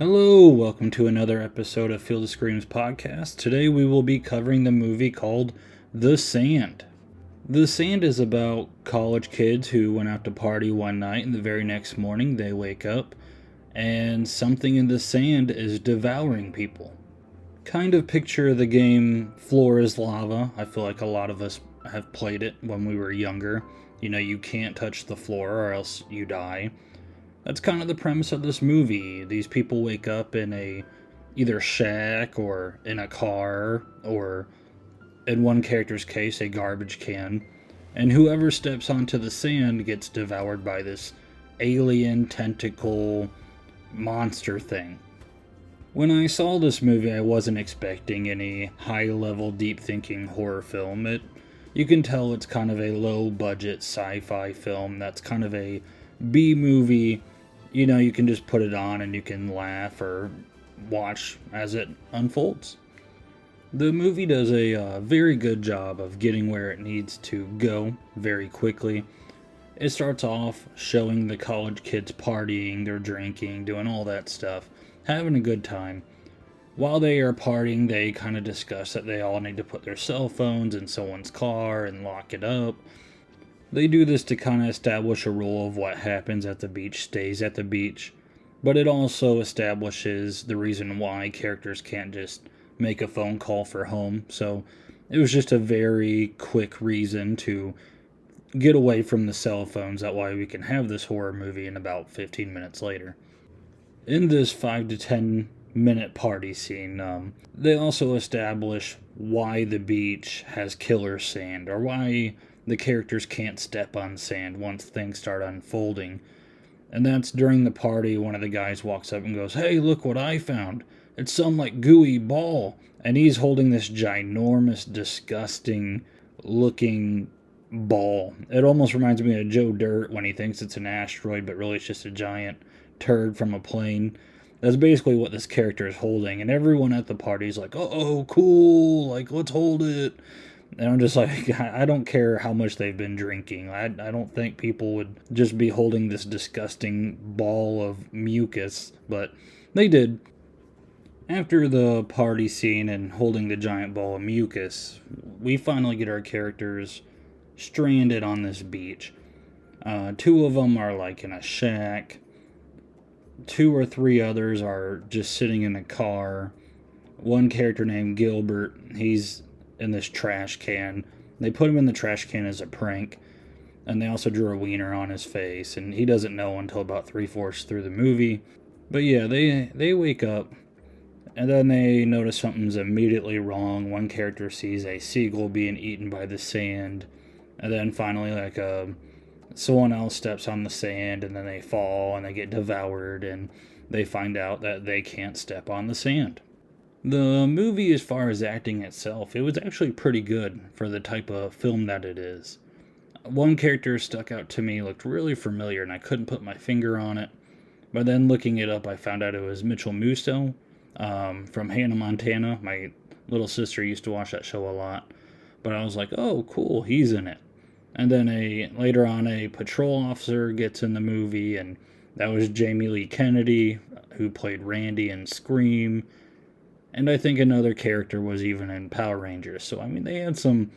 Hello, welcome to another episode of Field of Screams podcast. Today we will be covering the movie called The Sand. The Sand is about college kids who went out to party one night and the very next morning they wake up and something in the sand is devouring people. Kind of picture the game Floor is Lava. I feel like a lot of us have played it when we were younger. You know, you can't touch the floor or else you die. That's kind of the premise of this movie. These people wake up in a either shack or in a car or in one character's case a garbage can, and whoever steps onto the sand gets devoured by this alien tentacle monster thing. When I saw this movie, I wasn't expecting any high-level deep thinking horror film. You can tell it's kind of a low budget sci-fi film that's kind of a B movie. You know, you can just put it on and you can laugh or watch as it unfolds. The movie does a very good job of getting where it needs to go very quickly. It starts off showing the college kids partying, they're drinking, doing all that stuff, having a good time. While they are partying, they kind of discuss that they all need to put their cell phones in someone's car and lock it up. They do this to kind of establish a rule of what happens at the beach stays at the beach, but it also establishes the reason why characters can't just make a phone call for home. So it was just a very quick reason to get away from the cell phones. That way we can have this horror movie in about 15 minutes later. In this 5 to 10 minute party scene, they also establish why the beach has killer sand, or why the characters can't step on sand once things start unfolding. And that's during the party, one of the guys walks up and goes, "Hey, look what I found. It's some like gooey ball." And he's holding this ginormous, disgusting looking ball. It almost reminds me of Joe Dirt when he thinks it's an asteroid, but really it's just a giant turd from a plane. That's basically what this character is holding. And everyone at the party is like, "Oh, cool. Like, let's hold it." And I'm just like, I don't care how much they've been drinking. I don't think people would just be holding this disgusting ball of mucus, but they did. After the party scene and holding the giant ball of mucus, we finally get our characters stranded on this beach. Two of them are like in a shack. Two or three others are just sitting in a car. One character named Gilbert, he's in this trash can. They put him in the trash can as a prank, and they also drew a wiener on his face, and he doesn't know until about 3/4 through the movie. But yeah, they wake up, and then they notice something's immediately wrong. One character sees a seagull being eaten by the sand, and then finally, someone else steps on the sand, and then they fall and they get devoured, and they find out that they can't step on the sand. The movie, as far as acting itself, it was actually pretty good for the type of film that it is. One character stuck out to me, looked really familiar, and I couldn't put my finger on it. But then looking it up, I found out it was Mitchell Musso from Hannah Montana. My little sister used to watch that show a lot. But I was like, oh, cool, he's in it. And then later on, a patrol officer gets in the movie, and that was Jamie Lee Kennedy, who played Randy in Scream. And I think another character was even in Power Rangers. So, I mean, they had some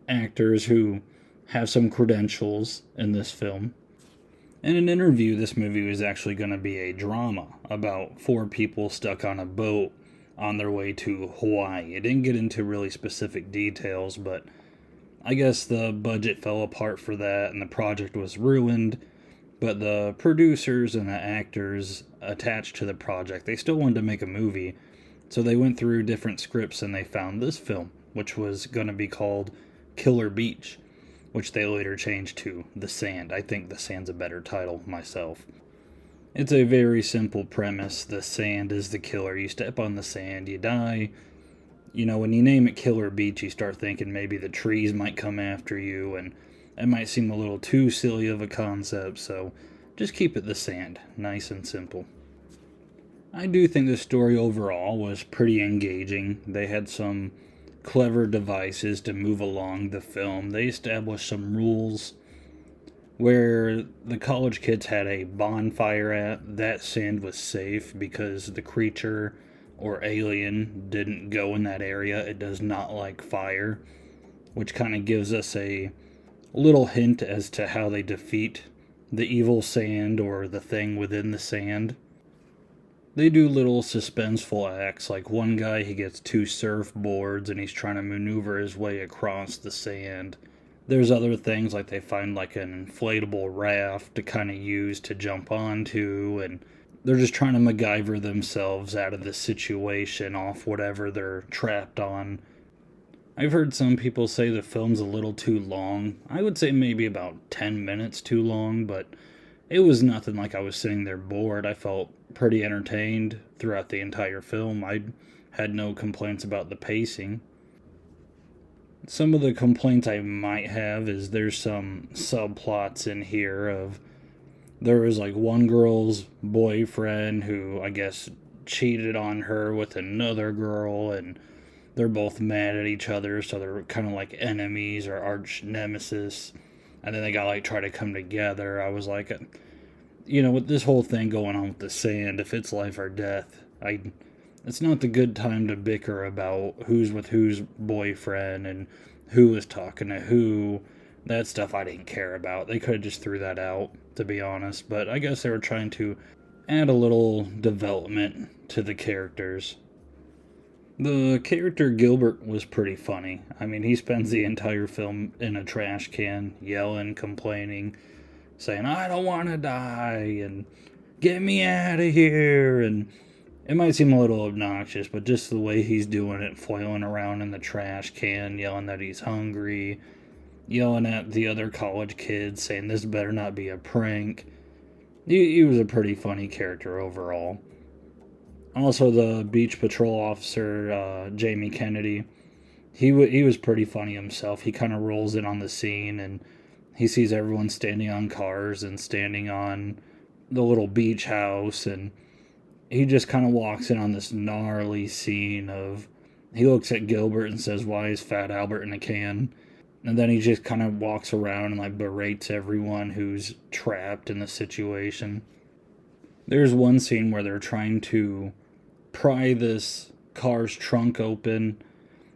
actors who have some credentials in this film. In an interview, this movie was actually going to be a drama about four people stuck on a boat on their way to Hawaii. It didn't get into really specific details, but I guess the budget fell apart for that and the project was ruined. But the producers and the actors attached to the project, they still wanted to make a movie. So they went through different scripts and they found this film, which was going to be called Killer Beach, which they later changed to The Sand. I think The Sand's a better title myself. It's a very simple premise. The sand is the killer. You step on the sand, you die. You know, when you name it Killer Beach, you start thinking maybe the trees might come after you, and it might seem a little too silly of a concept, so just keep it The Sand. Nice and simple. I do think the story overall was pretty engaging. They had some clever devices to move along the film. They established some rules. where the college kids had a bonfire at. That sand was safe because the creature or alien didn't go in that area. It does not like fire, which kind of gives us a little hint as to how they defeat the evil sand or the thing within the sand. They do little suspenseful acts, like one guy, he gets two surfboards and he's trying to maneuver his way across the sand. There's other things like they find like an inflatable raft to kind of use to jump onto, and they're just trying to MacGyver themselves out of the situation off whatever they're trapped on. I've heard some people say the film's a little too long. I would say maybe about 10 minutes too long, but it was nothing like I was sitting there bored. I felt pretty entertained throughout the entire film. I had no complaints about the pacing. Some of the complaints I might have is there's some subplots in here of there was like one girl's boyfriend who I guess cheated on her with another girl, and they're both mad at each other, so they're kind of like enemies or arch nemesis. And then they got like try to come together. I was like, with this whole thing going on with the sand, if it's life or death, it's not the good time to bicker about who's with whose boyfriend and who is talking to who. That stuff I didn't care about. They could have just threw that out, to be honest. But I guess they were trying to add a little development to the characters. The character Gilbert was pretty funny. I mean, he spends the entire film in a trash can, yelling, complaining, saying, I don't want to die, and get me out of here, and it might seem a little obnoxious, but just the way he's doing it, flailing around in the trash can, yelling that he's hungry, yelling at the other college kids, saying this better not be a prank. He was a pretty funny character overall. Also, the beach patrol officer, Jamie Kennedy, he was pretty funny himself. He kind of rolls in on the scene, and he sees everyone standing on cars and standing on the little beach house, and he just kind of walks in on this gnarly scene of, he looks at Gilbert and says, why is Fat Albert in a can? And then he just kind of walks around and like berates everyone who's trapped in the situation. There's one scene where they're trying to pry this car's trunk open,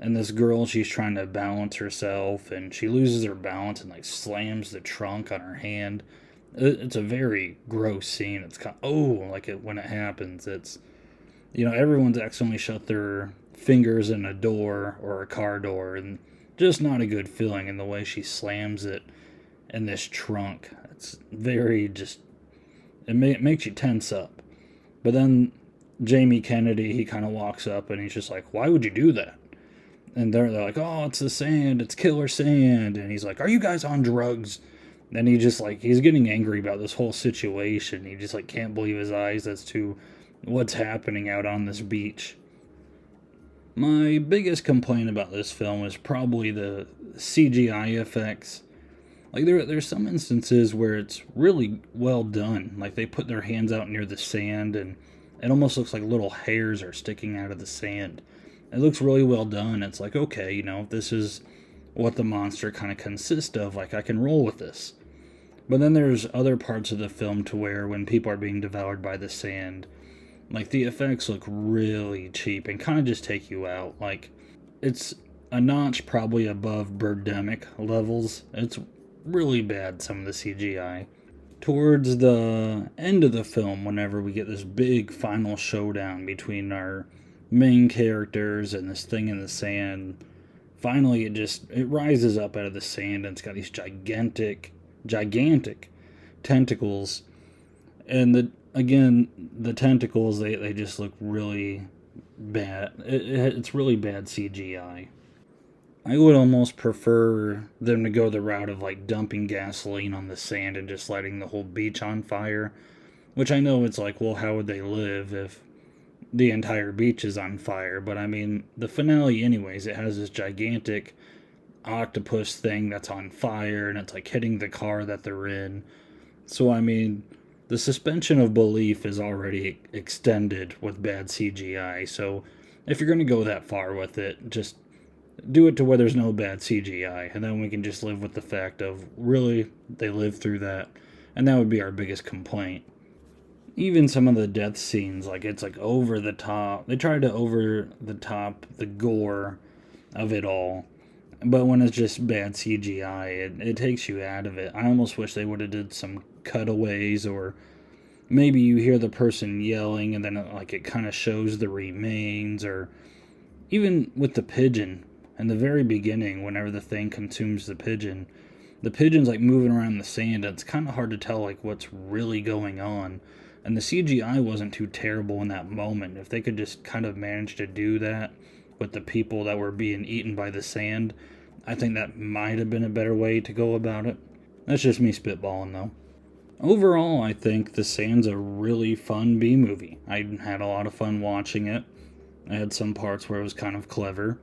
and this girl, she's trying to balance herself, and she loses her balance and like slams the trunk on her hand. It's a very gross scene. It's kind of, when it happens, it's, everyone's accidentally shut their fingers in a door or a car door, and just not a good feeling. In the way she slams it in this trunk, it's very it makes you tense up. But then Jamie Kennedy, he kind of walks up and he's just like, why would you do that? And they're like, oh, it's the sand, it's killer sand. And he's like, are you guys on drugs? And he just like, he's getting angry about this whole situation. He just like can't believe his eyes as to what's happening out on this beach. My biggest complaint about this film is probably the CGI effects. Like there's some instances where it's really well done. Like they put their hands out near the sand and it almost looks like little hairs are sticking out of the sand. It looks really well done. It's like, okay, if this is what the monster kind of consists of, like I can roll with this. But then there's other parts of the film to where when people are being devoured by the sand, like the effects look really cheap and kind of just take you out. Like it's a notch probably above Birdemic levels. It's really bad, some of the CGI. Towards the end of the film, whenever we get this big final showdown between our main characters and this thing in the sand, finally it rises up out of the sand and it's got these gigantic tentacles. And the tentacles, they just look really bad. It's really bad CGI. I would almost prefer them to go the route of like dumping gasoline on the sand and just lighting the whole beach on fire. Which I know it's like, well, how would they live if the entire beach is on fire? But I mean, the finale anyways, it has this gigantic octopus thing that's on fire and it's like hitting the car that they're in. So I mean, the suspension of belief is already extended with bad CGI. So if you're going to go that far with it, just do it to where there's no bad CGI, and then we can just live with the fact of really they lived through that, and that would be our biggest complaint. Even some of the death scenes, like it's like over the top. They try to over the top the gore of it all, but when it's just bad CGI, it takes you out of it. I almost wish they would have did some cutaways, or maybe you hear the person yelling and then it kind of shows the remains, or even with the pigeon in the very beginning, whenever the thing consumes the pigeon's like moving around the sand, and it's kind of hard to tell like what's really going on. And the CGI wasn't too terrible in that moment. If they could just kind of manage to do that with the people that were being eaten by the sand, I think that might have been a better way to go about it. That's just me spitballing though. Overall, I think The Sand's a really fun B movie. I had a lot of fun watching it. I had some parts where it was kind of clever.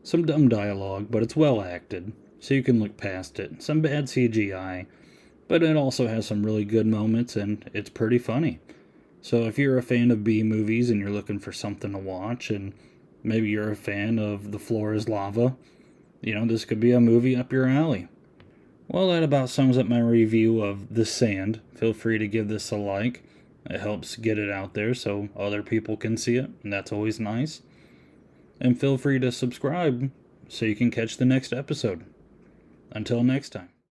Some dumb dialogue, but it's well acted, so you can look past it. Some bad CGI, but it also has some really good moments, and it's pretty funny. So if you're a fan of B movies and you're looking for something to watch, and maybe you're a fan of The Floor is Lava, this could be a movie up your alley. Well, that about sums up my review of The Sand. Feel free to give this a like. It helps get it out there so other people can see it, and that's always nice. And feel free to subscribe so you can catch the next episode. Until next time.